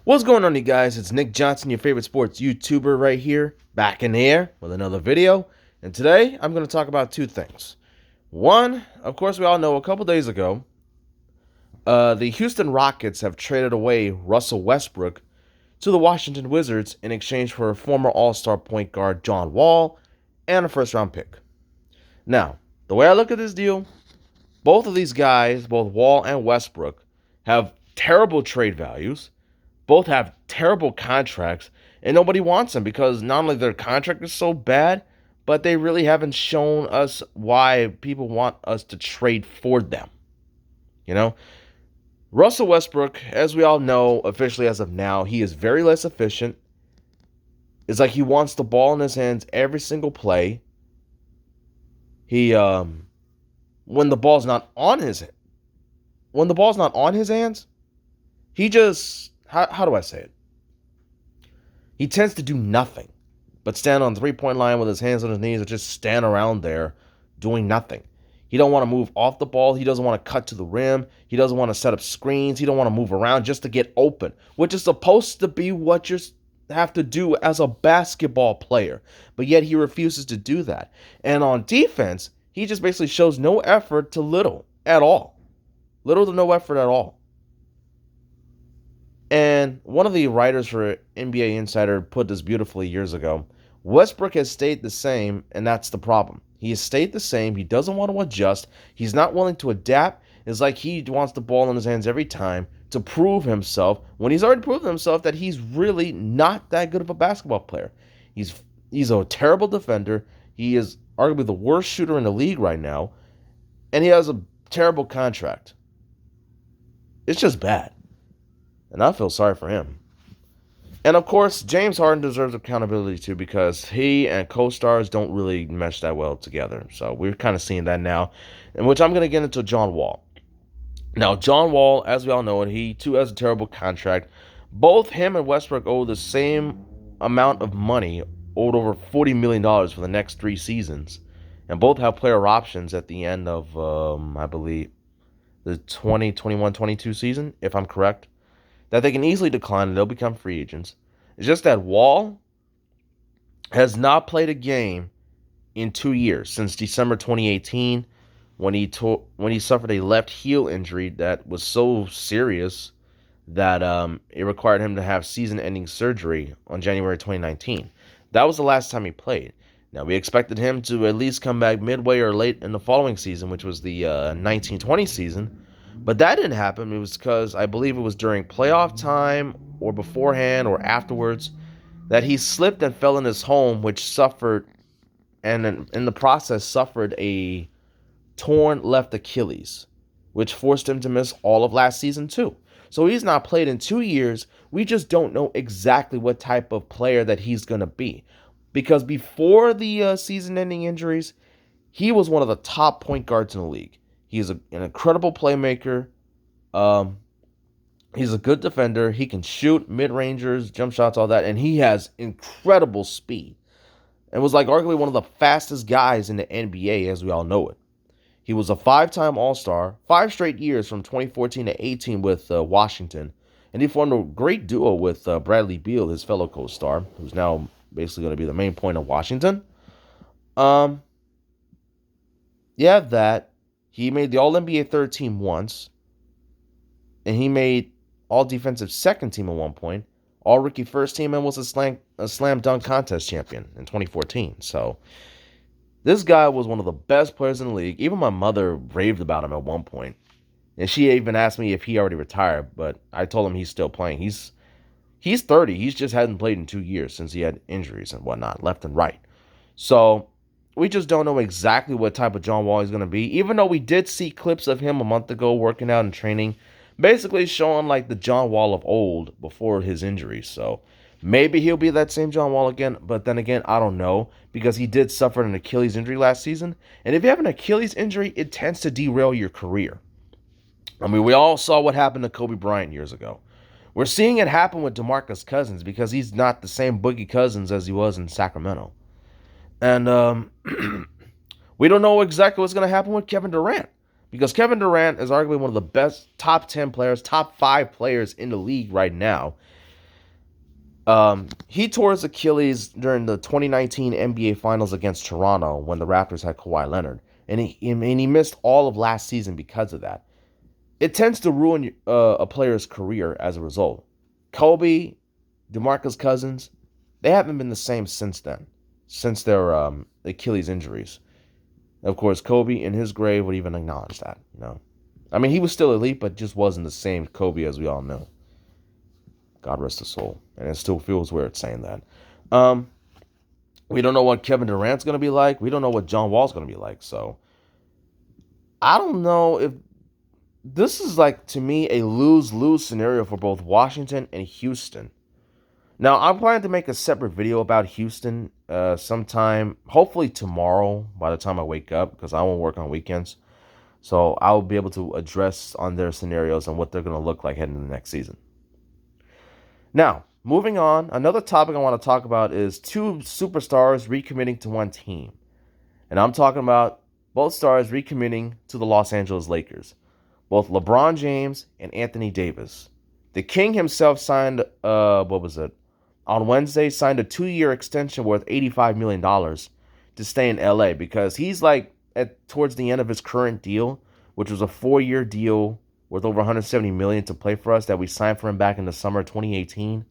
What's going on, you guys? It's Nick Johnson, your favorite sports YouTuber right here, back in the air with another video. And today, I'm going to talk about two things. One, of course, we all know a couple days ago, the Houston Rockets have traded away Russell Westbrook to the Washington Wizards in exchange for a former All-Star point guard John Wall and a first-round pick. Now, the way I look at this deal, both of these guys, both Wall and Westbrook, have terrible trade values. Both have terrible contracts, and nobody wants them because not only their contract is so bad, but they really haven't shown us why people want us to trade for them. You know, Russell Westbrook, as we all know, officially as of now, he is very less efficient. It's like he wants the ball in his hands every single play. He when the ball's not on his hands, he just how do I say it? He tends to do nothing but stand on the three-point line with his hands on his knees or just stand around there doing nothing. He don't want to move off the ball. He doesn't want to cut to the rim. He doesn't want to set up screens. He don't want to move around just to get open, which is supposed to be what you have to do as a basketball player. But yet he refuses to do that. And on defense, he just basically shows no effort to little at all. Little to no effort at all. And one of the writers for NBA Insider put this beautifully years ago. Westbrook has stayed the same, and that's the problem. He has stayed the same. He doesn't want to adjust. He's not willing to adapt. It's like he wants the ball in his hands every time to prove himself when he's already proven himself that he's really not that good of a basketball player. He's a terrible defender. He is arguably the worst shooter in the league right now, and he has a terrible contract. It's just bad. And I feel sorry for him. And of course, James Harden deserves accountability too because he and co-stars don't really mesh that well together. So we're kind of seeing that now, in which I'm going to get into John Wall. Now, John Wall, as we all know, he too has a terrible contract. Both him and Westbrook owe the same amount of money, owed over $40 million for the next 3 seasons. And both have player options at the end of, I believe, the 2021-22 season, if I'm correct, that they can easily decline and they'll become free agents. It's just that Wall has not played a game in 2 years, since December 2018, when he suffered a left heel injury that was so serious that it required him to have season-ending surgery on January 2019. That was the last time he played. Now, we expected him to at least come back midway or late in the following season, which was the 1920 season. But that didn't happen. It was because I believe it was during playoff time or beforehand or afterwards that he slipped and fell in his home, which suffered, and in the process suffered a torn left Achilles, which forced him to miss all of last season too. So he's not played in 2 years. We just don't know exactly what type of player that he's going to be. Because before the season-ending injuries, he was one of the top point guards in the league. He's an incredible playmaker. He's a good defender. He can shoot mid-rangers, jump shots, all that. And he has incredible speed. And was like arguably one of the fastest guys in the NBA as we all know it. He was a 5-time All-Star, 5 straight years from 2014 to 18 with Washington. And he formed a great duo with Bradley Beal, his fellow co-star, who's now basically going to be the main point of Washington. Yeah, that. He made the All-NBA third team once. And he made All-Defensive second team at one point. All-Rookie first team and was a slam dunk contest champion in 2014. So, this guy was one of the best players in the league. Even my mother raved about him at one point. And she even asked me if he already retired. But I told him he's still playing. He's 30. He just hadn't played in 2 years since he had injuries and whatnot, left and right. So, we just don't know exactly what type of John Wall he's going to be, even though we did see clips of him a month ago working out and training, basically showing like the John Wall of old before his injuries. So maybe he'll be that same John Wall again, but then again, I don't know, because he did suffer an Achilles injury last season. And if you have an Achilles injury, it tends to derail your career. I mean, we all saw what happened to Kobe Bryant years ago. We're seeing it happen with DeMarcus Cousins because he's not the same Boogie Cousins as he was in Sacramento. And we don't know exactly what's going to happen with Kevin Durant. Because Kevin Durant is arguably one of the best top 10 players, top 5 players in the league right now. He tore his Achilles during the 2019 NBA Finals against Toronto when the Raptors had Kawhi Leonard, and he missed all of last season because of that. It tends to ruin a player's career as a result. Kobe, DeMarcus Cousins, they haven't been the same since then, since their Achilles injuries. Of course, Kobe in his grave would even acknowledge that. I mean, he was still elite, but just wasn't the same Kobe as we all know. God rest his soul, and it still feels weird saying that. Um, we don't know what Kevin Durant's going to be like. We don't know what John Wall's going to be like. So I don't know if this is like, to me, a lose-lose scenario for both Washington and Houston. Now, I'm planning to make a separate video about Houston sometime, hopefully tomorrow by the time I wake up, because I won't work on weekends. So I'll be able to address on their scenarios and what they're going to look like heading into the next season. Now, moving on, another topic I want to talk about is two superstars recommitting to one team. And I'm talking about both stars recommitting to the Los Angeles Lakers. Both LeBron James and Anthony Davis. The King himself signed, on Wednesday, signed a 2-year extension worth $85 million to stay in LA because he's like towards the end of his current deal, which was a 4-year deal worth over $170 million to play for us that we signed for him back in the summer of 2018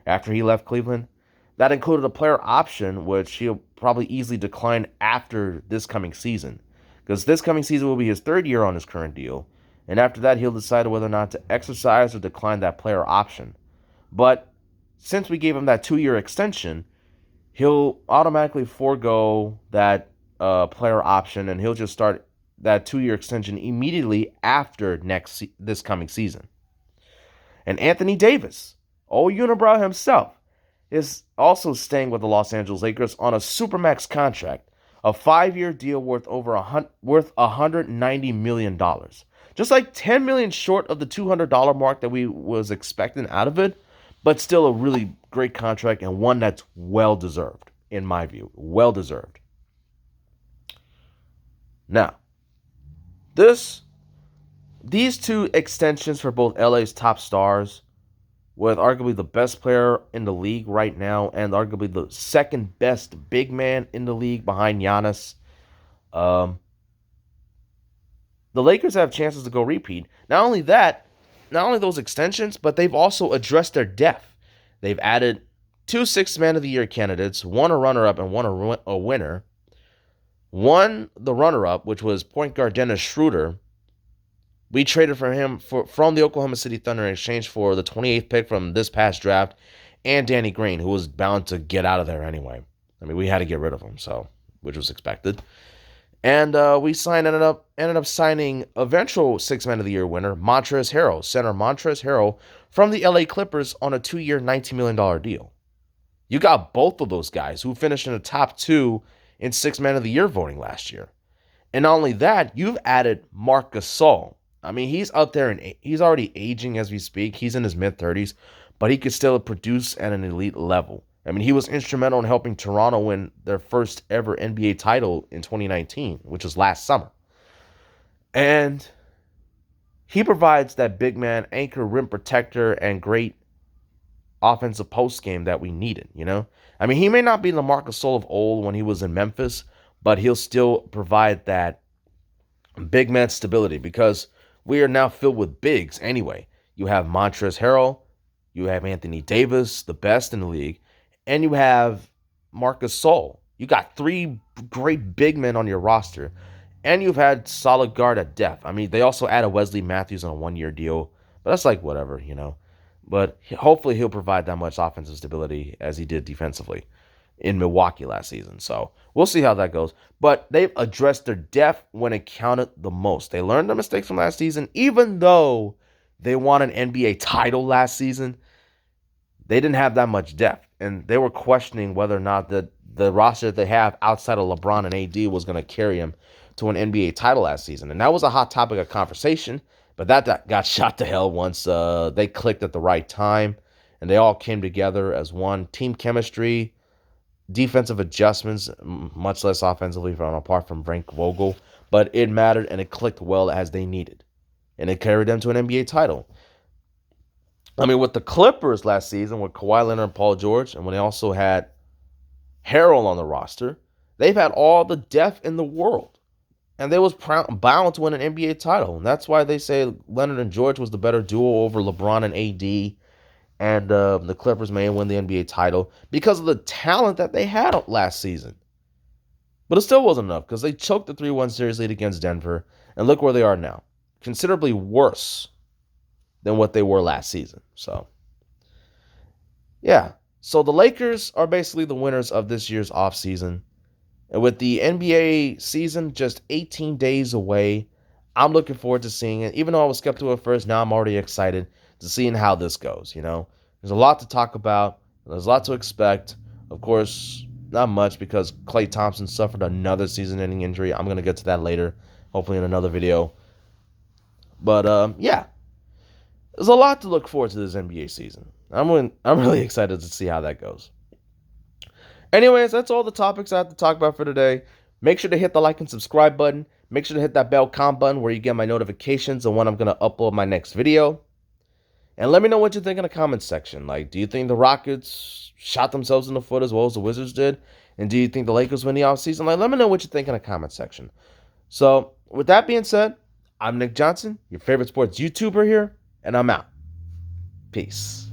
after he left Cleveland. That included a player option, which he'll probably easily decline after this coming season, because this coming season will be his 3rd year on his current deal, and after that he'll decide whether or not to exercise or decline that player option. But since we gave him that 2-year extension, he'll automatically forego that player option, and he'll just start that 2-year extension immediately after this coming season. And Anthony Davis, old unibrow himself, is also staying with the Los Angeles Lakers on a supermax contract, a 5-year deal worth $190 million. Just like $10 million short of the $200 mark that we was expecting out of it, but still a really great contract and one that's well deserved, in my view. Well deserved. Now, these two extensions for both LA's top stars, with arguably the best player in the league right now and arguably the second best big man in the league behind Giannis, the Lakers have chances to go repeat. Not only those extensions, but they've also addressed their depth. They've added 2 Sixth Man of the Year candidates, one a runner-up and one a winner. One, the runner-up, which was point guard Dennis Schroeder. We traded for him from the Oklahoma City Thunder in exchange for the 28th pick from this past draft and Danny Green, who was bound to get out of there anyway. I mean, we had to get rid of him, which was expected. And we ended up signing eventual Sixth Man of the Year winner, Montrezl Harrell, center Montrezl Harrell from the LA Clippers on a 2-year, $19 million deal. You got both of those guys who finished in the top 2 in Sixth Man of the Year voting last year. And not only that, you've added Marc Gasol. I mean, he's out there and he's already aging as we speak. He's in his mid-30s, but he could still produce at an elite level. I mean, he was instrumental in helping Toronto win their first ever NBA title in 2019, which was last summer. And he provides that big man anchor, rim protector, and great offensive post game that we needed, I mean, he may not be the Marc Gasol of old when he was in Memphis, but he'll still provide that big man stability because we are now filled with bigs anyway. You have Montrezl Harrell, you have Anthony Davis, the best in the league, and you have Marc Gasol. You got 3 great big men on your roster, and you've had solid guard at depth. I mean, they also added Wesley Matthews on a 1-year deal, but that's like whatever, But hopefully he'll provide that much offensive stability as he did defensively in Milwaukee last season. So we'll see how that goes. But they've addressed their depth when it counted the most. They learned their mistakes from last season. Even though they won an NBA title last season, they didn't have that much depth. And they were questioning whether or not the roster that they have outside of LeBron and AD was going to carry them to an NBA title last season. And that was a hot topic of conversation. But that got shot to hell once they clicked at the right time. And they all came together as one. Team chemistry, defensive adjustments, much less offensively apart from Frank Vogel, but it mattered and it clicked well as they needed. And it carried them to an NBA title. I mean, with the Clippers last season, with Kawhi Leonard and Paul George, and when they also had Harrell on the roster, they've had all the depth in the world. And they was bound to win an NBA title. And that's why they say Leonard and George was the better duo over LeBron and AD. And the Clippers may win the NBA title because of the talent that they had last season. But it still wasn't enough because they choked the 3-1 series lead against Denver. And look where they are now. Considerably worse than what they were last season. So, yeah. So the Lakers are basically the winners of this year's offseason. And with the NBA season just 18 days away, I'm looking forward to seeing it. Even though I was skeptical at first, now I'm already excited to seeing how this goes. There's a lot to talk about. There's a lot to expect. Of course, not much because Klay Thompson suffered another season-ending injury. I'm going to get to that later, hopefully in another video. But, yeah. There's a lot to look forward to this NBA season. I'm really excited to see how that goes. Anyways, that's all the topics I have to talk about for today. Make sure to hit the like and subscribe button. Make sure to hit that bell com button where you get my notifications on when I'm going to upload my next video. And let me know what you think in the comments section. Like, do you think the Rockets shot themselves in the foot as well as the Wizards did? And do you think the Lakers win the offseason? Like, let me know what you think in the comments section. So, with that being said, I'm Nick Johnson, your favorite sports YouTuber here, and I'm out. Peace.